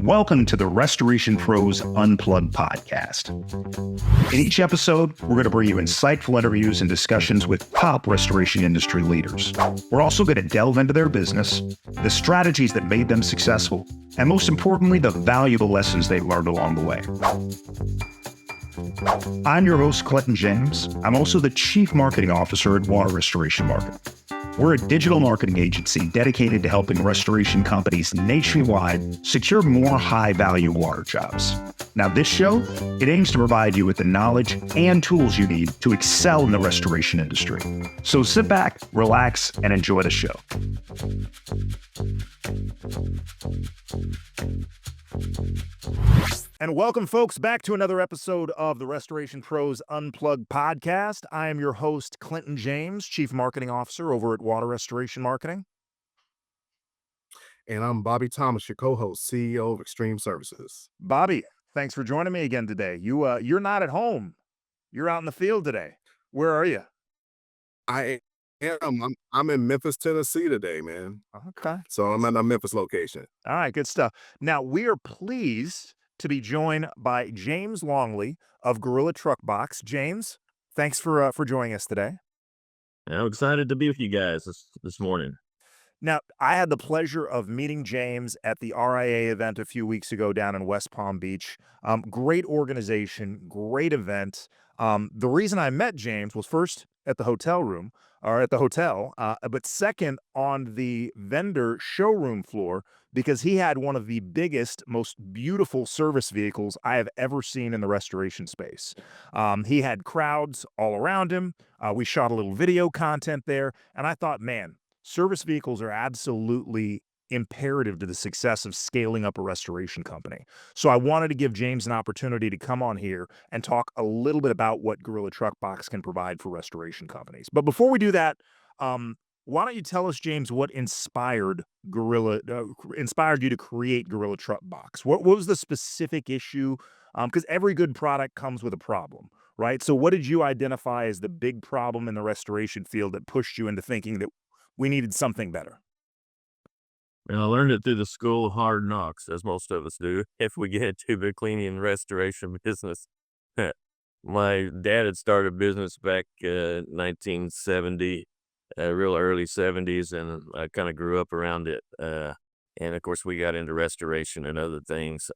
Welcome to the Restoration Pros Unplugged podcast. In each episode, we're going to bring you insightful interviews and discussions with top restoration industry leaders. We're also going to delve into their business, the strategies that made them successful, and most importantly, the valuable lessons they've learned along the way. I'm your host, Clinton James. I'm also the Chief Marketing Officer at Water Restoration Marketing. We're a digital marketing agency dedicated to helping restoration companies nationwide secure more high-value water jobs. Now, this show, it aims to provide you with the knowledge and tools you need to excel in the restoration industry. So sit back, relax, and enjoy the show. And welcome, folks, back to another episode of the Restoration Pros Unplugged podcast. I am your host, Clinton James, Chief Marketing Officer over at Water Restoration Marketing. And I'm Bobby Thomas, your co-host, CEO of Extreme Services. Bobby, thanks for joining me again today. You're not at home. You're out in the field today. Where are you? I am. I'm in Memphis, Tennessee today, man. Okay. So I'm at a Memphis location. All right, good stuff. Now, we are pleased to be joined by James Longley of Gorilla Truck Box. James, thanks for joining us today. I'm excited to be with you guys this morning. Now, I had the pleasure of meeting James at the RIA event a few weeks ago down in West Palm Beach. Great organization, great event. The reason I met James was first at the hotel, but second on the vendor showroom floor, because he had one of the biggest, most beautiful service vehicles I have ever seen in the restoration space. He had crowds all around him. We shot a little video content there, and I thought, man, service vehicles are absolutely imperative to the success of scaling up a restoration company. So I wanted to give James an opportunity to come on here and talk a little bit about what Gorilla Truck Box can provide for restoration companies. But before we do that, why don't you tell us, James, what inspired you to create Gorilla Truck Box? What was the specific issue? Because every good product comes with a problem, right? So what did you identify as the big problem in the restoration field that pushed you into thinking that we needed something better? Well, I learned it through the school of hard knocks, as most of us do, if we get into the cleaning and restoration business. My dad had started a business back in 1970, real early 70s, and I kind of grew up around it. And, of course, we got into restoration and other things.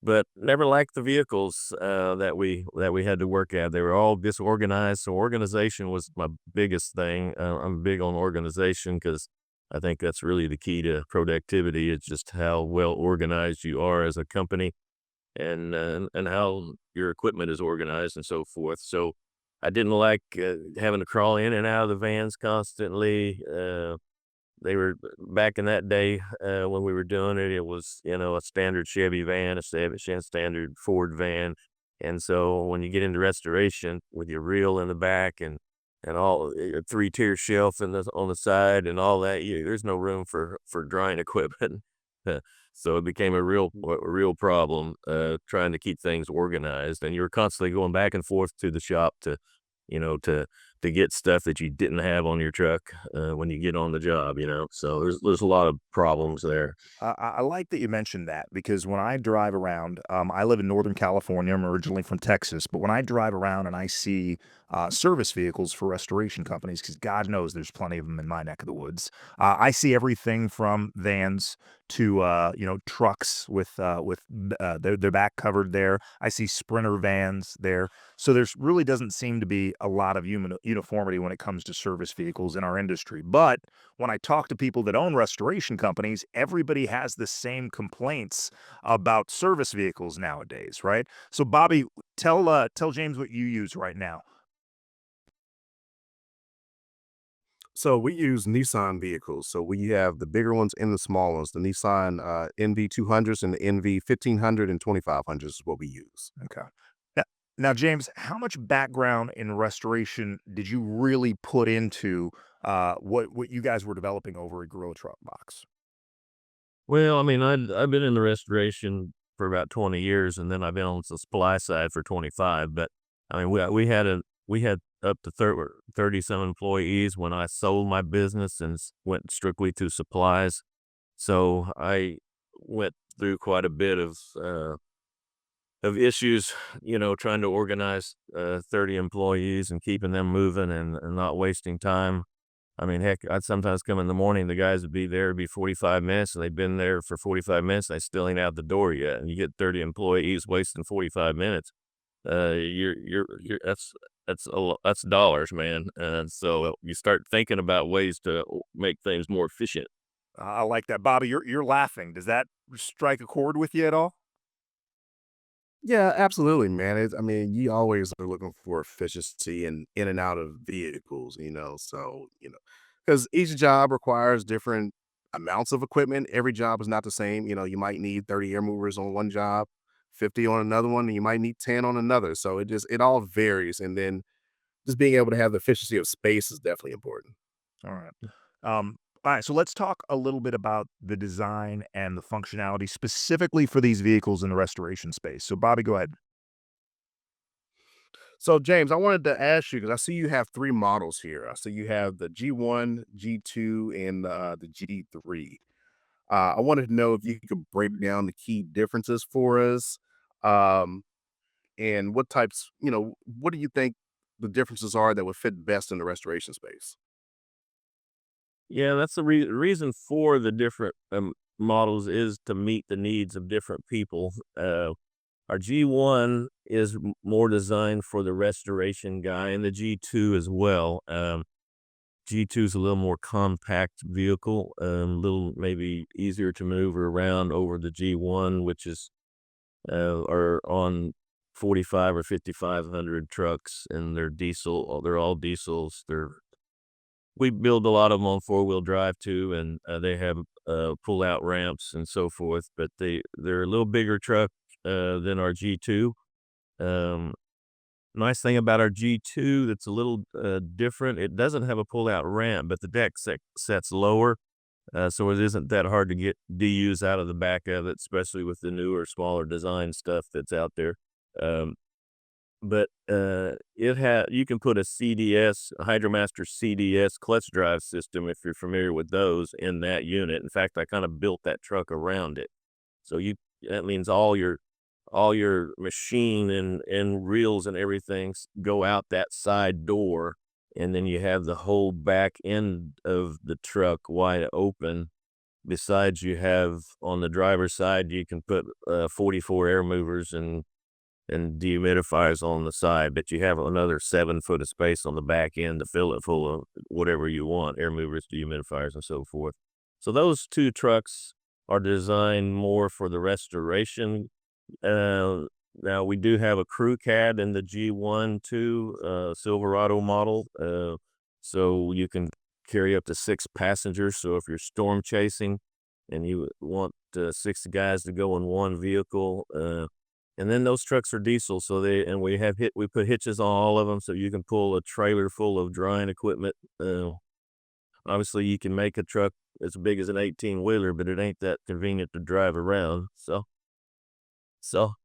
But never liked the vehicles that we had to work at. They were all disorganized, so organization was my biggest thing. I'm big on organization because I think that's really the key to productivity. It's just how well organized you are as a company, and how your equipment is organized and so forth. So I didn't like having to crawl in and out of the vans constantly. They were back in that day when we were doing it. It was a standard Chevy van, a standard Ford van, and so when you get into restoration with your reel in the back and all a 3-tier shelf on the side and all that, there's no room for drying equipment. So it became a real problem trying to keep things organized, and you were constantly going back and forth to the shop to get stuff that you didn't have on your truck when you get on the job, So there's a lot of problems there. I like that you mentioned that, because when I drive around, I live in Northern California. I'm originally from Texas, but when I drive around and I see service vehicles for restoration companies, because God knows there's plenty of them in my neck of the woods, I see everything from vans to trucks with their back covered there. I see Sprinter vans there. So there's really doesn't seem to be a lot of uniformity when it comes to service vehicles in our industry. But when I talk to people that own restoration companies, everybody has the same complaints about service vehicles nowadays, right? So Bobby, tell James what you use right now. So we use Nissan vehicles. So we have the bigger ones and the small ones. The Nissan NV200s and the NV1500 and 2500s is what we use. Okay. Now, James, how much background in restoration did you really put into what you guys were developing over at Gorilla Truck Box? Well, I mean, I've been in the restoration for about 20 years, and then I've been on the supply side for 25. But I mean, we had up to 30 some employees when I sold my business and went strictly to supplies. So I went through quite a bit of issues, trying to organize 30 employees and keeping them moving and not wasting time. I mean, heck, I'd sometimes come in the morning, the guys would be there, it'd be 45 minutes, and they've been there for 45 minutes, and they still ain't out the door yet. And you get 30 employees wasting 45 minutes. You're that's dollars, man. And so you start thinking about ways to make things more efficient. I like that. Bobby, you're laughing. Does that strike a chord with you at all? Yeah, absolutely, man. I mean, you always are looking for efficiency and in and out of vehicles, So, because each job requires different amounts of equipment. Every job is not the same. You might need 30 air movers on one job, 50 on another one, and you might need 10 on another. So it all varies. And then just being able to have the efficiency of space is definitely important. All right. All right. So let's talk a little bit about the design and the functionality specifically for these vehicles in the restoration space. So, Bobby, go ahead. So, James, I wanted to ask you because I see you have three models here. I see you have the G1, G2, and the G3. I wanted to know if you could break down the key differences for us, um, and what do you think the differences are that would fit best in the restoration space? Yeah, that's the reason for the different models is to meet the needs of different people. Our G1 is more designed for the restoration guy, and the G2 as well. G2 is a little more compact vehicle, a little maybe easier to maneuver around over the G1, which is are on 45 or 5500 trucks, and they're diesel. They're all diesels. We build a lot of them on four-wheel drive too, and they have pull-out ramps and so forth. But they're a little bigger truck than our G2. Um, Nice thing about our G2 that's a little different. It doesn't have a pull-out ramp, but the deck sets lower, so it isn't that hard to get DUs out of the back of it, especially with the newer, smaller design stuff that's out there. Um, but you can put a CDS, a Hydromaster CDS clutch drive system if you're familiar with those in that unit. In fact, I kind of built that truck around it. So that means all your machine and reels and everything go out that side door, and then you have the whole back end of the truck wide open. Besides, you have on the driver's side, you can put 44 air movers and dehumidifiers on the side, but you have another 7 foot of space on the back end to fill it full of whatever you want, air movers, dehumidifiers, and so forth. So those two trucks are designed more for the restoration. Now we do have a crew cab in the G1 too, Silverado model. So you can carry up to 6 passengers. So if you're storm chasing and you want 6 guys to go in one vehicle, and then those trucks are diesel, so we put hitches on all of them, so you can pull a trailer full of drying equipment. Obviously, you can make a truck as big as an 18-wheeler, but it ain't that convenient to drive around. So, so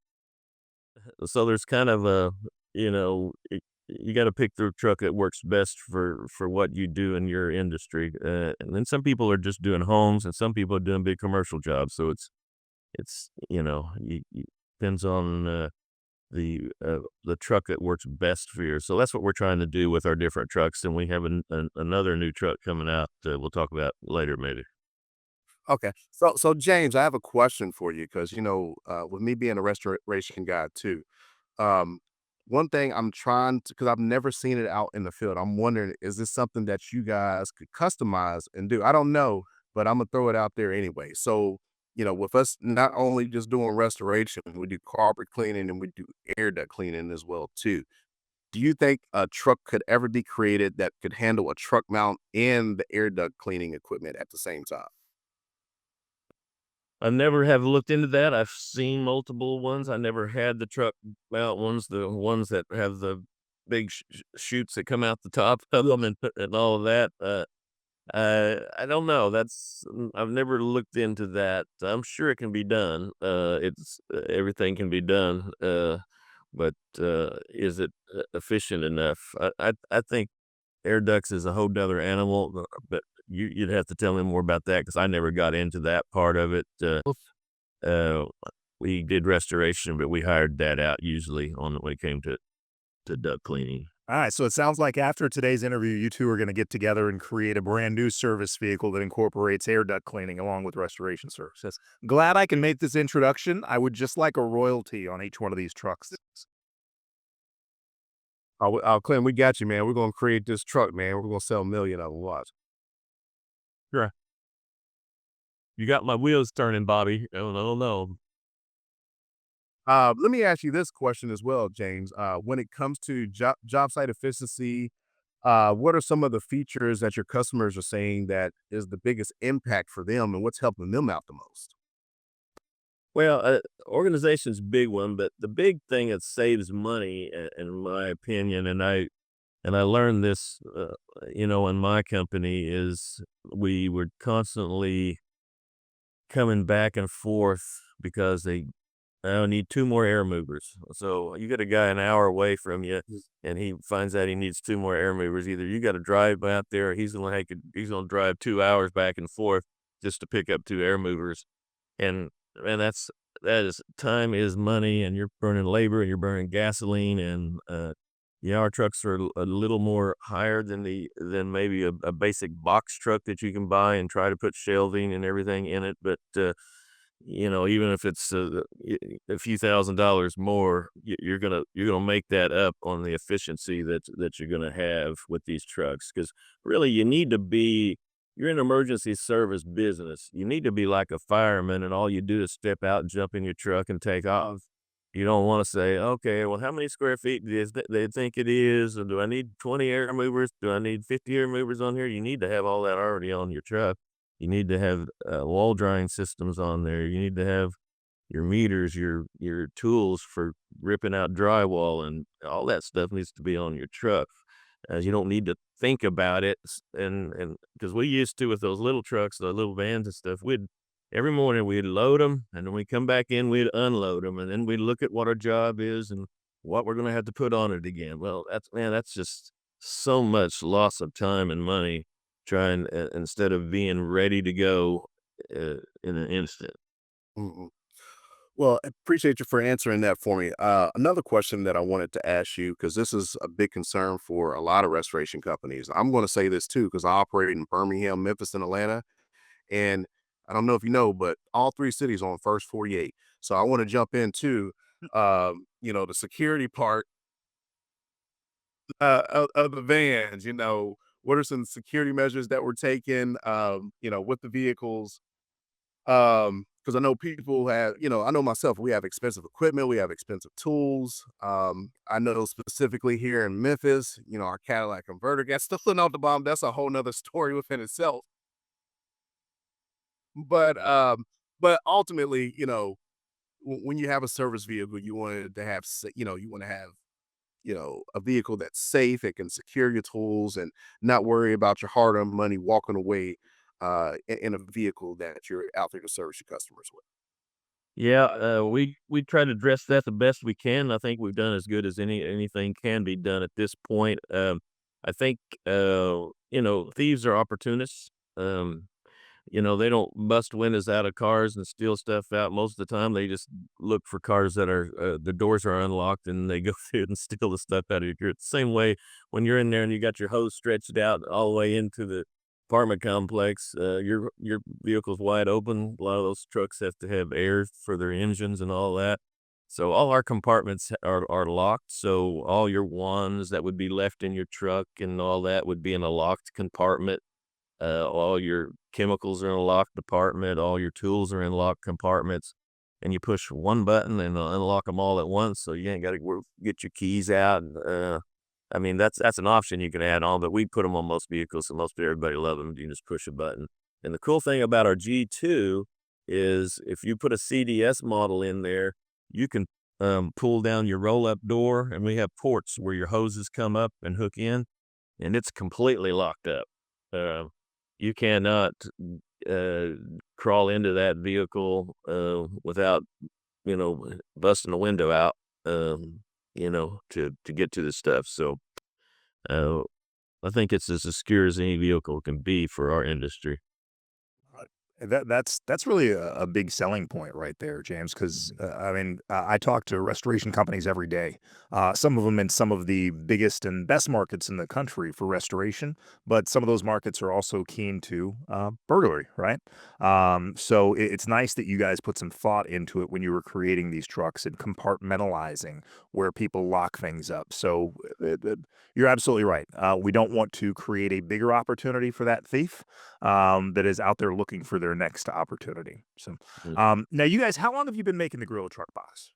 there's kind of you got to pick the truck that works best for what you do in your industry. And then some people are just doing homes, and some people are doing big commercial jobs. So it's depends on the truck that works best for you. So that's what we're trying to do with our different trucks, and we have another new truck coming out that we'll talk about later, maybe. Okay. So James, I have a question for you because with me being a restoration guy too, um, one thing I'm trying to, because I've never seen it out in the field. I'm wondering, is this something that you guys could customize and do? I don't know, but I'm gonna throw it out there anyway. So, with us not only just doing restoration, we do carpet cleaning and we do air duct cleaning as well too. Do you think a truck could ever be created that could handle a truck mount and the air duct cleaning equipment at the same time? I never have looked into that. I've seen multiple ones. I never had the truck mount ones, the ones that have the big chutes that come out the top of them and all of that. I don't know. I've never looked into that. I'm sure it can be done. It's everything can be done. But is it efficient enough? I think air ducts is a whole nother animal, but you'd have to tell me more about that because I never got into that part of it. uh, we did restoration, but we hired that out usually on when it came to duct cleaning. All right, so it sounds like after today's interview, you two are going to get together and create a brand new service vehicle that incorporates air duct cleaning along with restoration services. Glad I can make this introduction. I would just like a royalty on each one of these trucks. Clint, we got you, man. We're gonna create this truck, man. We're gonna sell a million of them. Watch. Sure. You got my wheels turning, Bobby. Oh, no, no. Let me ask you this question as well, James. When it comes to job site efficiency, what are some of the features that your customers are saying that is the biggest impact for them, and what's helping them out the most? Well, organization's a big one, but the big thing that saves money, in my opinion, and I learned this, in my company is we were constantly coming back and forth because I need 2 more air movers. So you get a guy an hour away from you, and he finds out he needs 2 more air movers. Either you got to drive out there, or he's gonna drive 2 hours back and forth just to pick up 2 air movers. And man, that is time is money, and you're burning labor, and you're burning gasoline, and yeah, our trucks are a little more higher than maybe a basic box truck that you can buy and try to put shelving and everything in it. But even if it's a few $1,000s more, you're gonna make that up on the efficiency that you're gonna have with these trucks. Because really, you're an emergency service business. You need to be like a fireman, and all you do is step out, jump in your truck, and take off. You don't want to say, okay, well, how many square feet they think it is? Or do I need 20 air movers? Do I need 50 air movers on here? You need to have all that already on your truck. You need to have wall drying systems on there. You need to have your meters, your tools for ripping out drywall, and all that stuff needs to be on your truck. As you don't need to think about it, and because we used to with those little trucks, the little vans and stuff, we'd every morning we'd load them, and then we come back in, we'd unload them, and then we'd look at what our job is and what we're gonna have to put on it again. Well, that's just so much loss of time and money trying instead of being ready to go in an instant. Mhm. Well, I appreciate you for answering that for me. Another question that I wanted to ask you, because this is a big concern for a lot of restoration companies. I'm going to say this too, because I operate in Birmingham, Memphis, and Atlanta. And I don't know if you know, but all three cities on first 48. So I want to jump into, the security part of the vans. What are some security measures that were taken, with the vehicles? Because I know people have, I know myself, we have expensive equipment, we have expensive tools. I know specifically here in Memphis, our Cadillac converter got stolen off the bomb. That's a whole nother story within itself. But but ultimately, when you have a service vehicle, you want it to have, you want to have, a vehicle that's safe, it can secure your tools and not worry about your hard-earned money walking away in a vehicle that you're out there to service your customers with. Yeah, we try to address that the best we can. I think we've done as good as anything can be done at this point. I think thieves are opportunists. They don't bust windows out of cars and steal stuff out. Most of the time, they just look for cars that are the doors are unlocked, and they go through and steal the stuff out of your car. It's the same way when you're in there and you got your hose stretched out all the way into the apartment complex. Your vehicle's wide open. A lot of those trucks have to have air for their engines and all that. So all our compartments are locked. So all your wands that would be left in your truck and all that would be in a locked compartment. All your chemicals are in a locked compartment, all your tools are in locked compartments, and you push one button and unlock them all at once, so you ain't gotta get your keys out. I mean, that's an option you can add on, but we put them on most vehicles, so most everybody love them. You just push a button. And the cool thing about our G2 is if you put a CDS model in there, you can pull down your roll-up door, and we have ports where your hoses come up and hook in, and it's completely locked up. Um you cannot, uh, crawl into that vehicle, without, busting the window out, to get to the stuff. So, uh, I think it's as secure as any vehicle can be for our industry. That's really a big selling point right there, James. Because I mean, I talk to restoration companies every day. Some of them in some of the biggest and best markets in the country for restoration, but some of those markets are also keen to burglary, right? So it's nice that you guys put some thought into it when you were creating these trucks and compartmentalizing where people lock things up. So you're absolutely right. We don't want to create a bigger opportunity for that thief that is out there looking for their next opportunity. So, Mm. now you guys, how long have you been making the Gorilla Truck Box?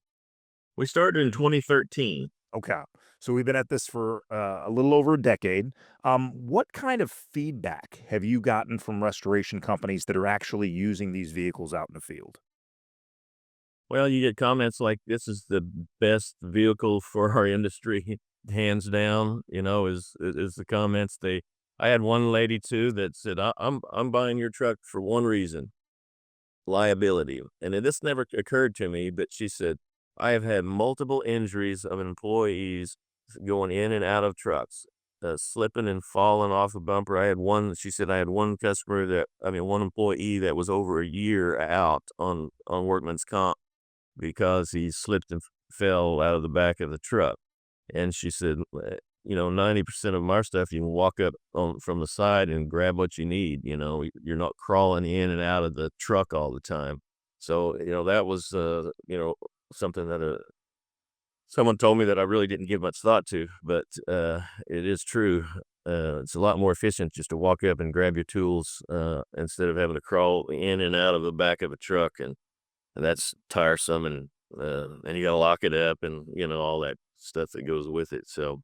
We started in 2013. Okay. So we've been at this for a little over a decade. What kind of feedback have you gotten from restoration companies that are actually using these vehicles out in the field? Well, you get comments like, "This is the best vehicle for our industry, hands down," is the comments. I had one lady too that said, I'm buying your truck for one reason, liability." And this never occurred to me, but she said, "I have had multiple injuries of employees going in and out of trucks, slipping and falling off a bumper." She said, "I had one one employee that was over a year out on workman's comp because he slipped and fell out of the back of the truck." And she said, 90% of our stuff, you can walk up on from the side and grab what you need. You're not crawling in and out of the truck all the time." So, that was, something that someone told me that I really didn't give much thought to, but it is true. It's a lot more efficient just to walk up and grab your tools instead of having to crawl in and out of the back of a truck. And that's tiresome, and you gotta lock it up and, all that stuff that goes with it. So,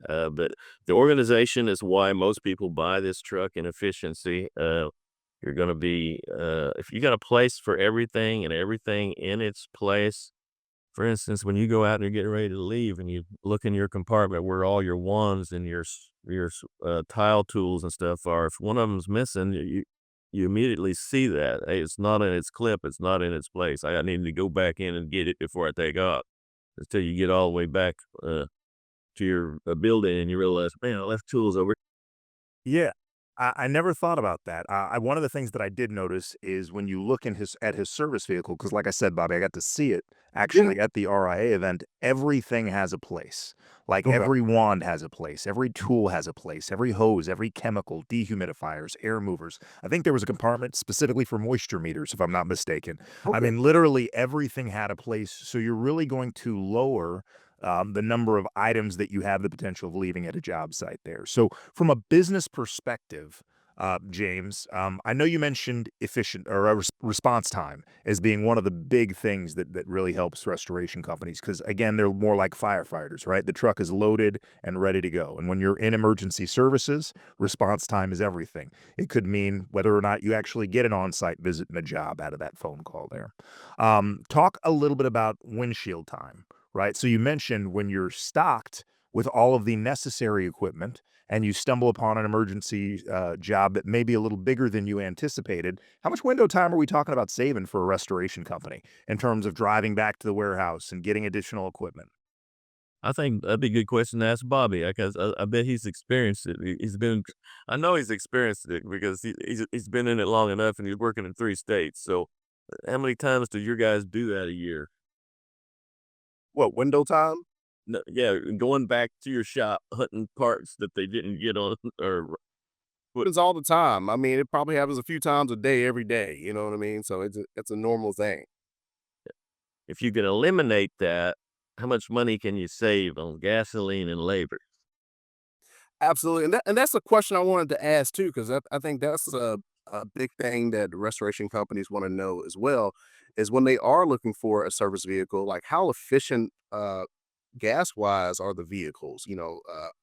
but the organization is why most people buy this truck, and efficiency. You're gonna be, if you got a place for everything and everything in its place. For instance, when you go out and you're getting ready to leave and you look in your compartment where all your wands and tile tools and stuff are, if one of them's missing, you immediately see that. Hey, it's not in its clip. It's not in its place. I need to go back in and get it before I take off. Until you get all the way back to your building and you realize, man, I left tools over. Yeah. I never thought about that. One of the things that I did notice is when you look in his at his service vehicle, because like I said, Bobby, I got to see it Yeah. actually at the RIA event. Everything has a place. Like Okay. every wand has a place, every tool has a place, every hose, every chemical, dehumidifiers, air movers. I think there was a compartment specifically for moisture meters, if I'm not mistaken. I Okay. mean, literally everything had a place. So you're really going to lower the number of items that you have the potential of leaving at a job site there. So, from a business perspective, James, I know you mentioned efficient or response time as being one of the big things that really helps restoration companies because again, they're more like firefighters, right? The truck is loaded and ready to go, and when you're in emergency services, response time is everything. It could mean whether or not you actually get an on-site visit and a job out of that phone call there. Talk a little bit about windshield time, right? So you mentioned when you're stocked with all of the necessary equipment and you stumble upon an emergency job that may be a little bigger than you anticipated. How much window time are we talking about saving for a restoration company in terms of driving back to the warehouse and getting additional equipment? I think that'd be a good question to ask Bobby because I bet he's experienced it. I know he's experienced it because he's been in it long enough and he's working in 3 states. So, how many times do your guys do that a year? What, window time? No, yeah, going back to your shop, hunting parts that they didn't get on, or what? Happens all the time. I mean, it probably happens a few times a day, every day. You know what I mean? So it's a normal thing. If you can eliminate that, how much money can you save on gasoline and labor? Absolutely, and that's a question I wanted to ask too, because I think that's a big thing that restoration companies want to know as well, is when they are looking for a service vehicle, like how efficient gas wise are the vehicles?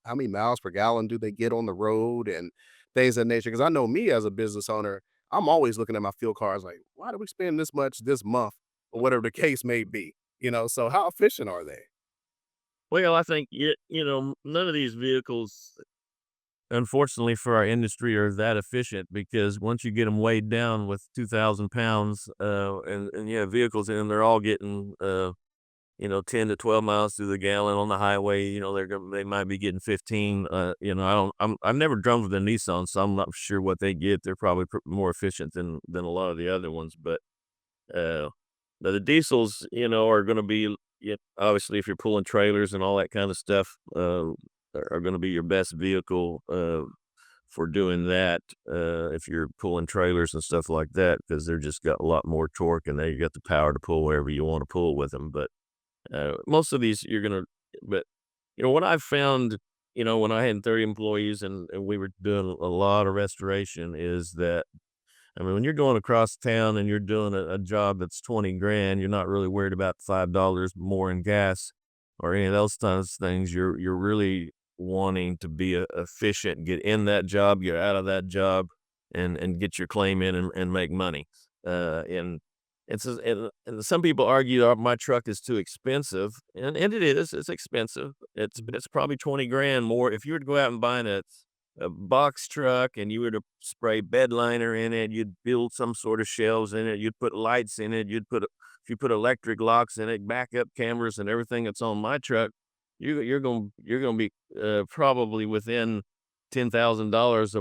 How many miles per gallon do they get on the road and things of that nature? Because I know me as a business owner, I'm always looking at my fuel cards like, why do we spend this much this month or whatever the case may be? So how efficient are they? Well, I think none of these vehicles, unfortunately for our industry, are that efficient because once you get them weighed down with 2,000 pounds, and you have vehicles in them, they're all getting 10 to 12 miles through the gallon on the highway. They might be getting 15. I've never drove with a Nissan, so I'm not sure what they get. They're probably more efficient than a lot of the other ones, but uh, the diesels, are going to be, obviously, if you're pulling trailers and all that kind of stuff, are going to be your best vehicle for doing that. If you're pulling trailers and stuff like that, because they're just got a lot more torque and they got the power to pull wherever you want to pull with them. But most of these but what I've found, when I had 30 employees and we were doing a lot of restoration is that, I mean, when you're going across town and you're doing a job that's 20 grand, you're not really worried about $5 more in gas or any of those kinds of things. You're really wanting to be efficient, get in that job, get out of that job, and get your claim in and make money. And and some people argue that my truck is too expensive, and it is. It's expensive. It's probably 20 grand more if you were to go out and buy a box truck and you were to spray bed liner in it, you'd build some sort of shelves in it, you'd put lights in it, if you put electric locks in it, backup cameras and everything that's on my truck, you're gonna be probably within $10,000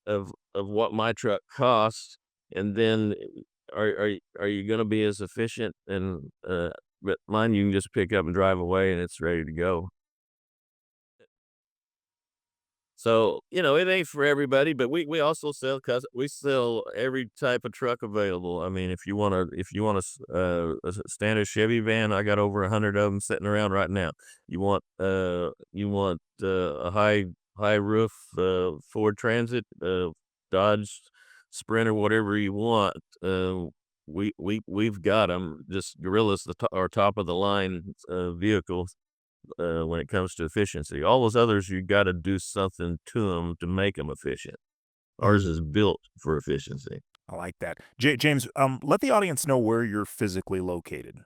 of what my truck costs, and then are you gonna be as efficient? And but mine you can just pick up and drive away and it's ready to go. So, it ain't for everybody, but we also we sell every type of truck available. I mean, if you want a standard Chevy van, I got over 100 of them sitting around right now. You want a high roof Ford Transit, Dodge Sprinter, whatever you want. We've got them. Just Gorilla's our top of the line vehicle when it comes to efficiency. All those others, you got to do something to them to make them efficient. Ours is built for efficiency. I like that. James, let the audience know where you're physically located.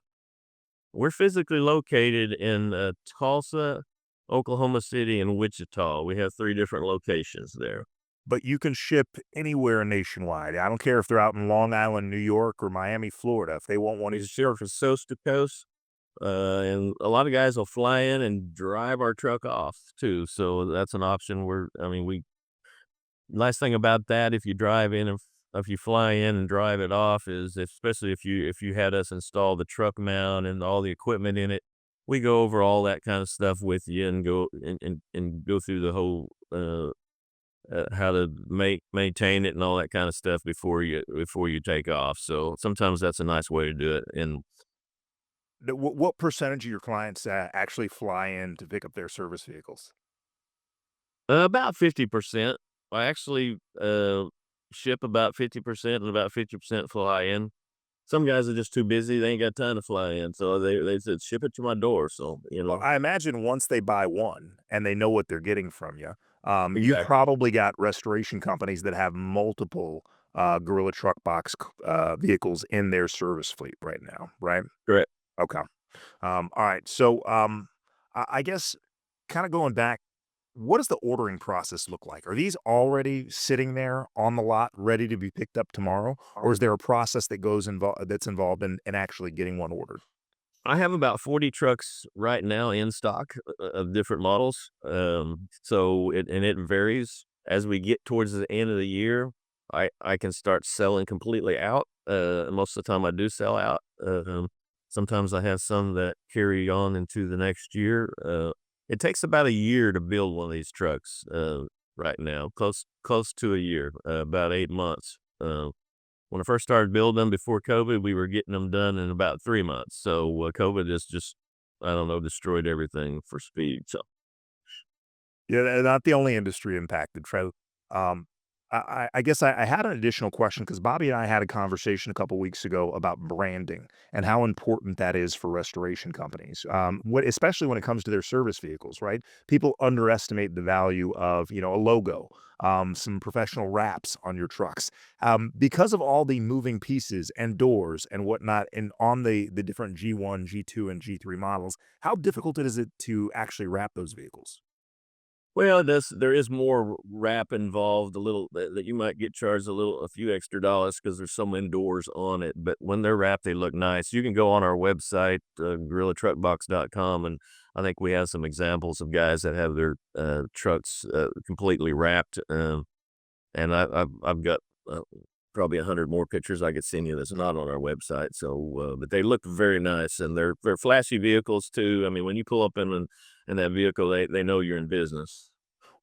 We're physically located in Tulsa, Oklahoma City, and Wichita. We have 3 different locations there. But you can ship anywhere nationwide. I don't care if they're out in Long Island, New York, or Miami, Florida. If they want one, We ship from coast to coast, and a lot of guys will fly in and drive our truck off too. So that's an option. We Nice thing about that, if you drive in and if you fly in and drive it off is, especially if you had us install the truck mount and all the equipment in it, we go over all that kind of stuff with you and go through the whole how to maintain it and all that kind of stuff before you take off. So sometimes that's a nice way to do it. And what percentage of your clients actually fly in to pick up their service vehicles? about 50%. I actually ship about 50% and about 50% fly in. Some guys are just too busy; they ain't got time to fly in, so they said ship it to my door. So Well, I imagine once they buy one and they know what they're getting from you, you've exactly probably got restoration companies that have multiple Gorilla Truck Box vehicles in their service fleet right now, right? correct. Okay. All right. So, I guess kind of going back, what does the ordering process look like? Are these already sitting there on the lot, ready to be picked up tomorrow, or is there a process that's involved in actually getting one ordered? I have about 40 trucks right now in stock of different models. It varies as we get towards the end of the year. I can start selling completely out. Most of the time I do sell out. Sometimes I have some that carry on into the next year. It takes about a year to build one of these trucks. Right now, close to a year, about 8 months. When I first started building them before COVID, we were getting them done in about 3 months. So, COVID has just, I don't know, destroyed everything for speed. So, Yeah, they're not the only industry impacted, Trev. I guess I had an additional question because Bobby and I had a conversation a couple weeks ago about branding and how important that is for restoration companies. Especially when it comes to their service vehicles, right? People underestimate the value of a logo, some professional wraps on your trucks, because of all the moving pieces and doors and whatnot, and on the different G1, G2, and G3 models. How difficult is it to actually wrap those vehicles? Well, there is more wrap involved, a little that you might get charged a few extra dollars because there's some indoors on it, but when they're wrapped, they look nice. You can go on our website, GorillaTruckBox.com, and I think we have some examples of guys that have their, trucks, completely wrapped, and I've got, probably 100 more pictures I could send you that's not on our website, so, but they look very nice, and they're flashy vehicles too. I mean, when you pull up in that vehicle, they know you're in business.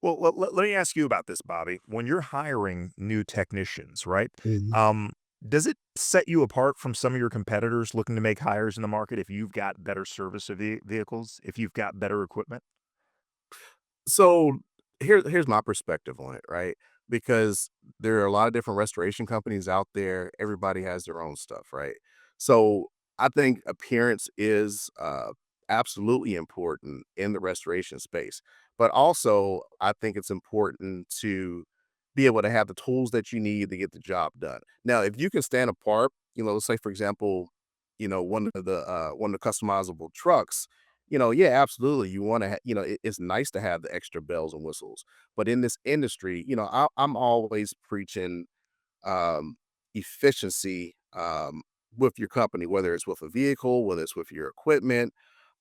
Well, let me ask you about this, Bobby. When you're hiring new technicians, right? Mhm. Um, does it set you apart from some of your competitors looking to make hires in the market if you've got better service of vehicles, if you've got better equipment? So here's my perspective on it, right? Because there are a lot of different restoration companies out there. Everybody has their own stuff, right? So I think appearance is absolutely important in the restoration space, but also I think it's important to be able to have the tools that you need to get the job done. Now, if you can stand apart, let's say for example, one of the customizable trucks, yeah, absolutely. You want to, it's nice to have the extra bells and whistles. But in this industry, I'm always preaching um, efficiency with your company, whether it's with a vehicle, whether it's with your equipment,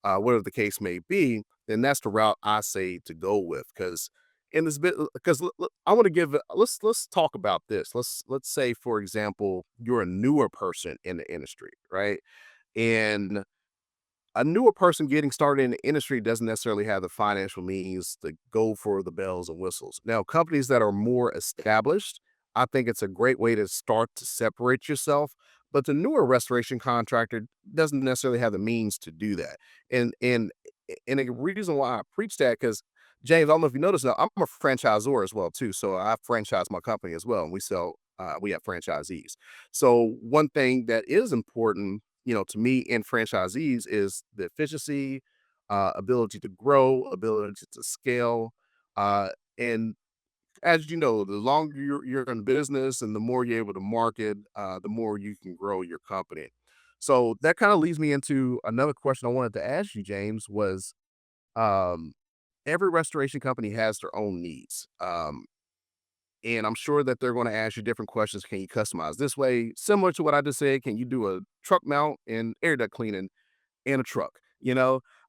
whatever the case may be. Then that's the route I say to go with. Because in this bit, because I want to give, let's talk about this. Let's say, for example, you're a newer person in the industry, right? And a newer person getting started in the industry doesn't necessarily have the financial means to go for the bells and whistles. Now, companies that are more established, I think it's a great way to start to separate yourself. But the newer restoration contractor doesn't necessarily have the means to do that. And a reason why I preach that, because James, I don't know if you noticed now, I'm a franchisor as well too. So I franchise my company as well, and we have franchisees. So one thing that is important, to me and franchisees is the efficiency, ability to grow, ability to scale. And as you know, the longer you're in business and the more you're able to market, the more you can grow your company. So that kind of leads me into another question I wanted to ask you, James, was um, every restoration company has their own needs. And I'm sure that they're going to ask you different questions. Can you customize this way? Similar to what I just said, can you do a truck mount and air duct cleaning in a truck?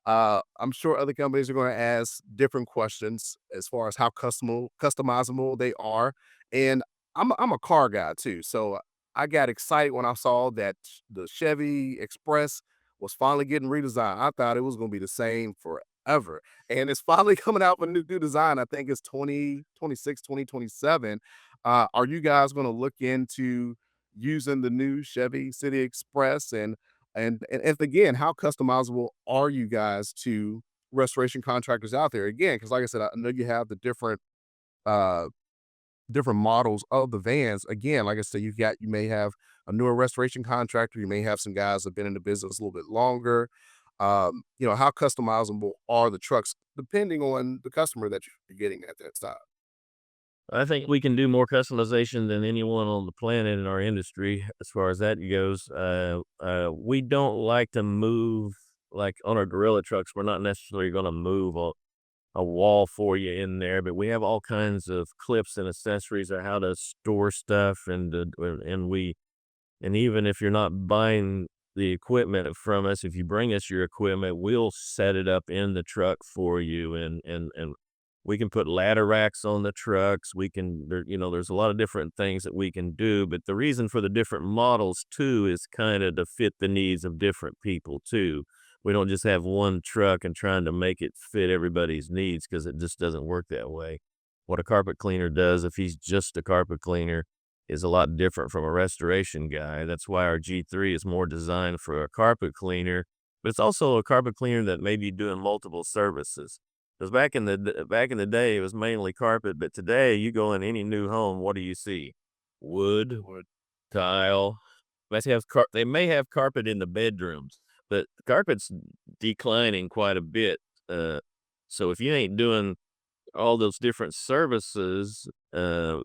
I'm sure other companies are going to ask different questions as far as how customizable they are. And I'm a car guy too, so I got excited when I saw that the Chevy Express was finally getting redesigned. I thought it was going to be the same forever, and it's finally coming out with a new design. I think it's 2026, 2027. Are you guys going to look into using the new Chevy City Express? And again, how customizable are you guys to restoration contractors out there? Again, because like I said, I know you have the uh different models of the vans. Again, like I said, you may have a newer restoration contractor, you may have some guys that have been in the business a little bit longer. How customizable are the trucks depending on the customer that you're getting at that time? I think we can do more customization than anyone on the planet in our industry as far as that goes. We don't like to move like on our Gorilla trucks. We're not necessarily going to move a wall for you in there, but we have all kinds of clips and accessories of how to store stuff, and even if you're not buying the equipment from us, if you bring us your equipment, we'll set it up in the truck for you, and we can put ladder racks on the trucks. There's a lot of different things that we can do, but the reason for the different models too is kind of to fit the needs of different people too. We don't just have one truck and trying to make it fit everybody's needs because it just doesn't work that way. What a carpet cleaner does, if he's just a carpet cleaner, is a lot different from a restoration guy. That's why our G3 is more designed for a carpet cleaner, but it's also a carpet cleaner that may be doing multiple services. Because back in the day, it was mainly carpet, but today you go in any new home, what do you see? Wood, Or tile. They may have carpet in the bedrooms, but the carpet's declining quite a bit. Uh, so if you ain't doing all those different services, you're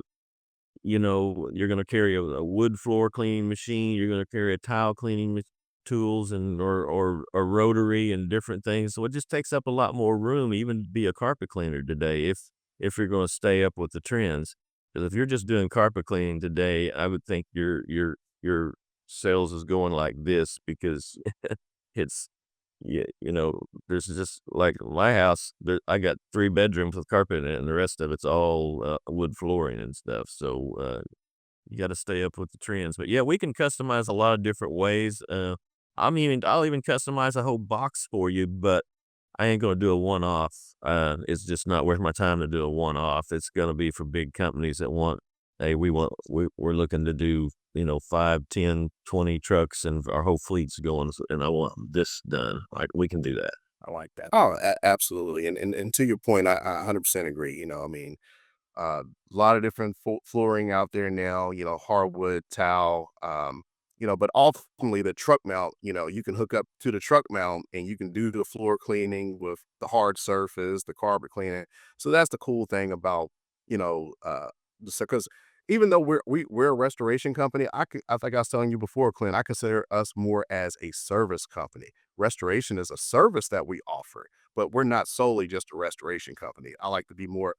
gonna carry a wood floor cleaning machine, you're gonna carry a tile cleaning machine. tools and or rotary and different things. So it just takes up a lot more room, even to be a carpet cleaner today, if you're going to stay up with the trends. Because if you're just doing carpet cleaning today, I would think your sales is going like this because it's yeah, there's just like my house. I got 3 bedrooms with carpet in it, and the rest of it's all wood flooring and stuff. So you got to stay up with the trends. But yeah, we can customize a lot of different ways. I'll even customize a whole box for you, but I ain't gonna do a one-off. It's just not worth my time to do a one-off. It's gonna be for big companies that want, hey, we're looking to do, 5, 10, 20 trucks and our whole fleet's going, and I want this done. Like we can do that. I like that. Oh, absolutely. And to your point, I 100% agree. I mean, a lot of different flooring out there now, hardwood, tile, but ultimately the truck mount, you can hook up to the truck mount and you can do the floor cleaning with the hard surface, the carpet cleaning. So that's the cool thing about, you know, because even though we're a restoration company, I think I was telling you before, Clint, I consider us more as a service company. Restoration is a service that we offer, but we're not solely just a restoration company. I like to be more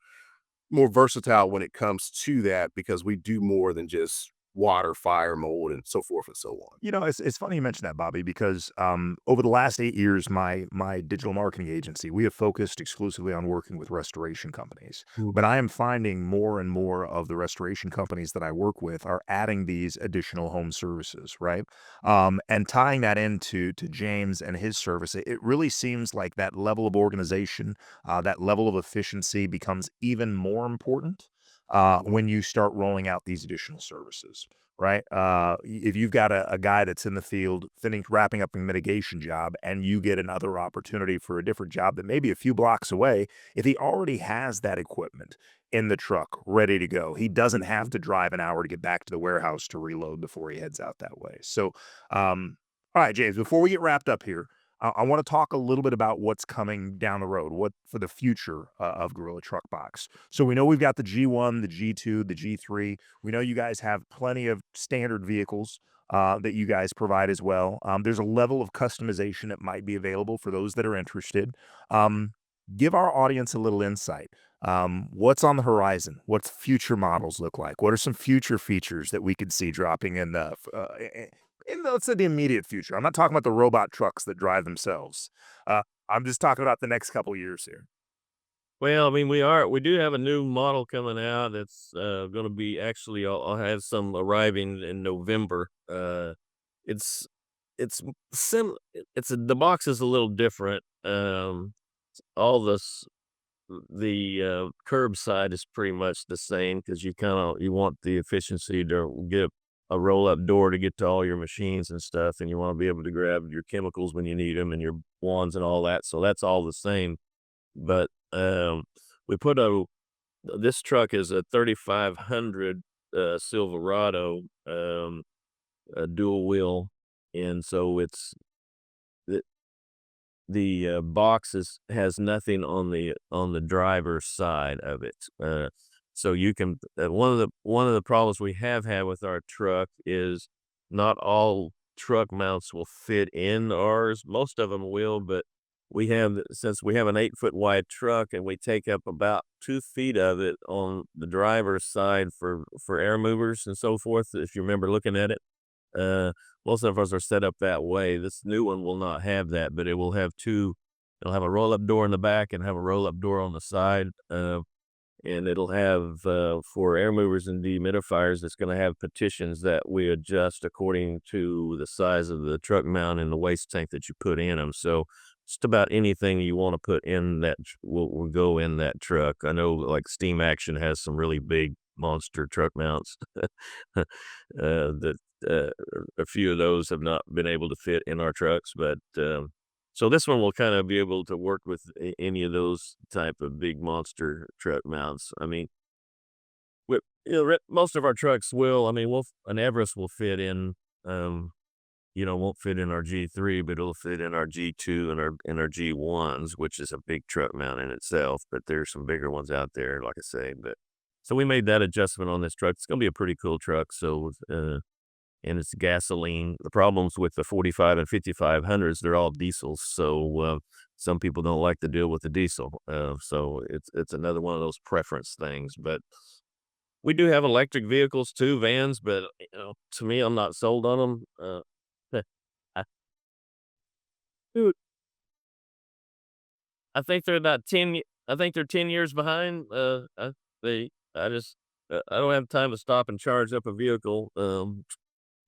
versatile when it comes to that because we do more than just water, fire, mold, and so forth and so on. It's funny you mentioned that, Bobby, because over the last 8 years, my digital marketing agency, we have focused exclusively on working with restoration companies. Mhm. But I am finding more and more of the restoration companies that I work with are adding these additional home services, right? And tying that into James and his service, it really seems like that level of organization, that level of efficiency becomes even more important when you start rolling out these additional services, right? If you've got a guy that's in the field wrapping up a mitigation job and you get another opportunity for a different job that may be a few blocks away, if he already has that equipment in the truck ready to go, he doesn't have to drive an hour to get back to the warehouse to reload before he heads out that way. So, all right, James, before we get wrapped up here, I want to talk a little bit about what's coming down the road, what for the future of Gorilla Truck Box. So we know we've got the G1, the G2, the G3. We know you guys have plenty of standard vehicles that you guys provide as well. There's a level of customization that might be available for those that are interested. Um, Give our audience a little insight. What's on the horizon? What's future models look like? What are some future features that we could see dropping in the, let's say, the immediate future? I'm not talking about the robot trucks that drive themselves. I'm just talking about the next couple years here. Well, I mean, we do have a new model coming out that's going to be actually. I'll have some arriving in November. It's it's the box is a little different. All the curbside is pretty much the same because you want the efficiency to get a roll up door to get to all your machines and stuff, and you want to be able to grab your chemicals when you need them and your wands and all that. So that's all the same. But we put this truck is a 3500 Silverado, a dual wheel, and so the box has nothing on the driver's side of it. So you can one of the problems we have had with our truck is not all truck mounts will fit in ours. Most of them will, but since we have an 8-foot wide truck and we take up about 2 feet of it on the driver's side for air movers and so forth. If you remember looking at it, uh, most of us are set up that way. This new one will not have that, but it will have it'll have a roll-up door in the back and have a roll-up door on the side. And it'll have, for air movers and dehumidifiers, it's gonna have petitions that we adjust according to the size of the truck mount and the waste tank that you put in them. So just about anything you wanna put in that will go in that truck. I know, like, Steam Action has some really big monster truck mounts. That, a few of those have not been able to fit in our trucks, but, so this one will kind of be able to work with any of those type of big monster truck mounts. I mean, most of our trucks will. I mean, an Everest will fit in. Won't fit in our G3, but it'll fit in our G2 and our G1s, which is a big truck mount in itself. But there's some bigger ones out there, like I say. But so we made that adjustment on this truck. It's gonna be a pretty cool truck. So and it's gasoline. The problems with the 45 and 5500s, they're all diesels. So some people don't like to deal with the diesel. So it's another one of those preference things. But we do have electric vehicles too, vans, but to me, I'm not sold on them. I, dude, I think they're about 10. I think they're 10 years behind. I don't have time to stop and charge up a vehicle.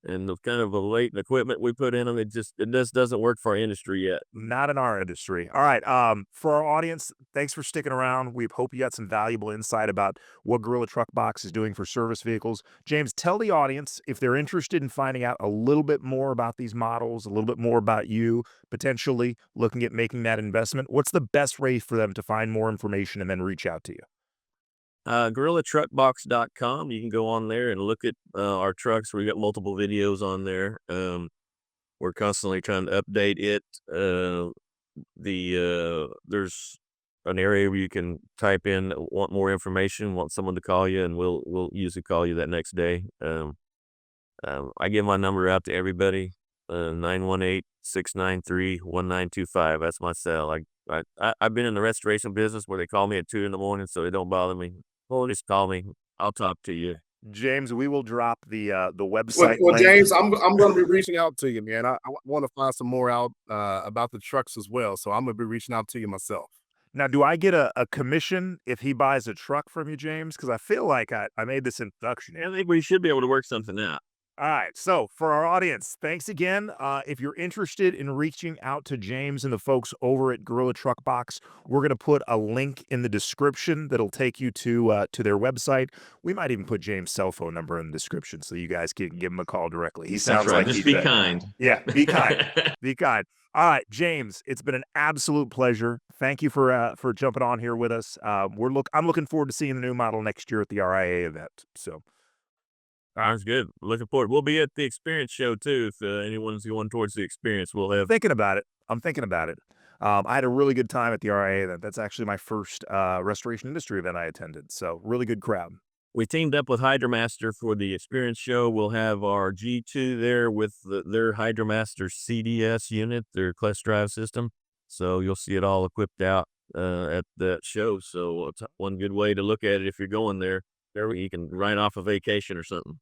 And the kind of the latent equipment we put in them, it just doesn't work for our industry yet. Not in our industry. All right. For our audience, thanks for sticking around. We hope you got some valuable insight about what Gorilla Truck Box is doing for service vehicles. James, tell the audience if they're interested in finding out a little bit more about these models, a little bit more about you, potentially looking at making that investment. What's the best way for them to find more information and then reach out to you? GorillaTruckBox.com. You can go on there and look at our trucks. We got multiple videos on there. We're constantly trying to update it. There's an area where you can type in want more information, want someone to call you, and we'll usually call you that next day. I give my number out to everybody. 918-693-1925. That's my cell. I've been in the restoration business where they call me at 2 a.m, so it don't bother me. Well, just call me. I'll talk to you. James, we will drop the website Well, link. James, I'm going to be reaching out to you, man. I want to find some more out about the trucks as well. So I'm going to be reaching out to you myself. Now, do I get a commission if he buys a truck from you, James? Because I feel like I made this introduction. I think we should be able to work something out. All right. So for our audience, thanks again. If you're interested in reaching out to James and the folks over at Gorilla Truck Box, we're going to put a link in the description that'll take you to their website. We might even put James' cell phone number in the description so you guys can give him a call directly. He sounds like just be kind. Yeah, be kind. Be kind. All right, James, it's been an absolute pleasure. Thank you for jumping on here with us. I'm looking forward to seeing the new model next year at the RIA event. So. Sounds good. Looking forward. We'll be at the experience show too. If anyone's going towards the experience, we'll have. Thinking about it. I'm thinking about it. I had a really good time at the RIA event. That's actually my first restoration industry event I attended. So really good crowd. We teamed up with Hydromaster for the experience show. We'll have our G2 there with their Hydromaster CDS unit, their clutch drive system. So you'll see it all equipped out at that show. So it's one good way to look at it if you're going there. There you can write off a vacation or something.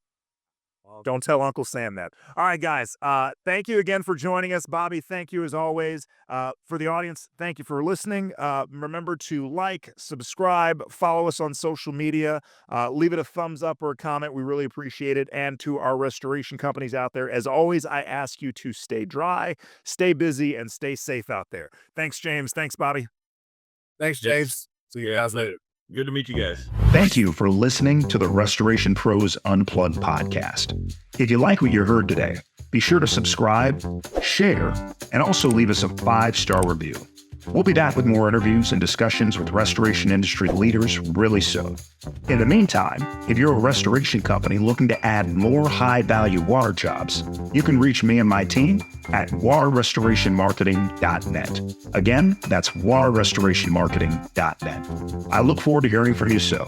Don't tell Uncle Sam that. All right, guys. Thank you again for joining us. Bobby, thank you as always. For the audience, thank you for listening. Remember to like, subscribe, follow us on social media. Leave it a thumbs up or a comment. We really appreciate it. And to our restoration companies out there, as always, I ask you to stay dry, stay busy, and stay safe out there. Thanks, James. Thanks, Bobby. Thanks, James. See you guys later. Good to meet you guys. Thank you for listening to the Restoration Pros Unplugged podcast. If you like what you heard today, be sure to subscribe, share, and also leave us a 5-star review. We'll be back with more interviews and discussions with restoration industry leaders really soon. In the meantime, if you're a restoration company looking to add more high-value water jobs, you can reach me and my team at waterrestorationmarketing.net. Again, that's waterrestorationmarketing.net. I look forward to hearing from you soon.